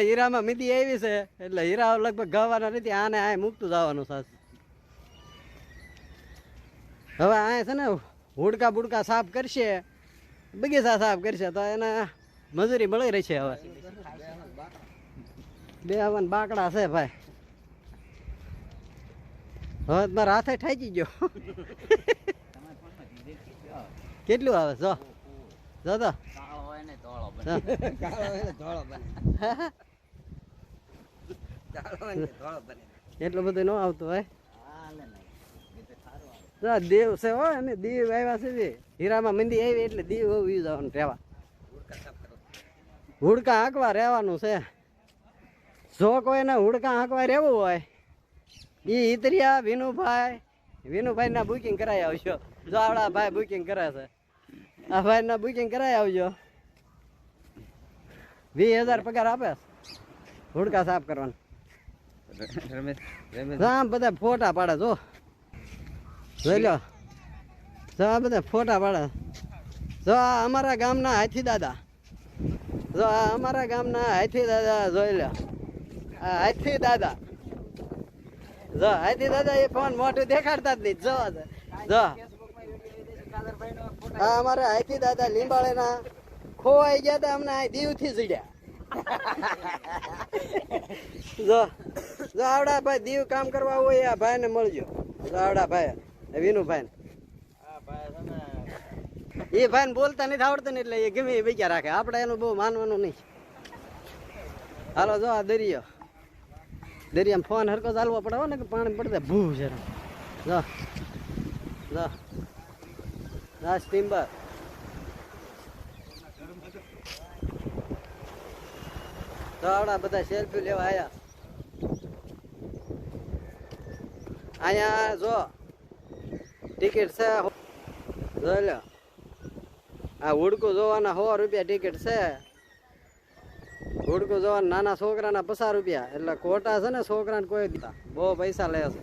હીરામાં મીતી આવી છે એટલે હીરા લગભગ ગાવાના નથી, આને આ મૂકતું જવાનું સાસ. હવે આ છે ને હુડકા બુડકા સાફ કરશે, બગીચા સાફ કરશે તો એને મજૂરી મળી રહી છે. હવે બે આવન બાકડા છે ભાઈ. હવે મારા હાથે ઠાકી ગયો. કેટલું આવે જો જો તો એટલું બધું ન આવતું હોય. દેવ છે હોય ને દીવ આવ્યા છે, હીરામાં મંદી આવી એટલે દીવ હોવી જવાનું રહેવા, હુડકા હાંકવા રહેવાનું છે. જો કોઈને હુડકા હાંકવા રહેવું હોય એ ઈતરિયા વિનુભાઈ ના બુકિંગ કરાવી આવજો. જો આવડા ભાઈ બુકિંગ કરે છે, આ ભાઈ ના બુકિંગ કરાવી આવજો. 20,000 પગાર આપે હુડકા સાફ કરવાનું. આમ બધા ફોટા પાડે જો, જોઈ લો જો આ બધા ફોટા પાડે. જો આ અમારા ગામના હાથી દાદા, જો આ અમારા ગામના હાથી દાદા જોઈ લો. આ હાથી દાદા જો હાથી દાદા એ ફોન મોટું દેખાડતા જ નહીં. જો જો આ અમારા હાથી દાદા લીંબાળેના ખોવાઈ ગયા હતા, અમને આ દીવ થી જડ્યા. જો જો આવડા ભાઈ દીવ કામ કરવા હોય આ ભાઈ ને મળજો. જો આવડા ભાઈ વિનુભાઈ એ ભાઈ ને બોલતા નથી આવડતું ને એટલે એ ગમે એ બીજા રાખે, આપણે એનું બહુ માનવાનું નહીં. હાલો જો આ દરિયામાં ફોન હરકો ચાલવો પડે ને કે પાણી પડે ભૂ છે. જો જો આ સ્ટીમર તો આવડા બધા સેલ્ફી લેવા આયા. અહીંયા જો ટિકિટ છે, જોઈ લો. આ હુડકું જોવાના 100 રૂપિયા ટિકિટ છે. હુડકું જોવાના નાના છોકરાના 50 રૂપિયા. એટલે ખોટા છે ને છોકરાને કોઈ દીધા બહુ પૈસા લે છે.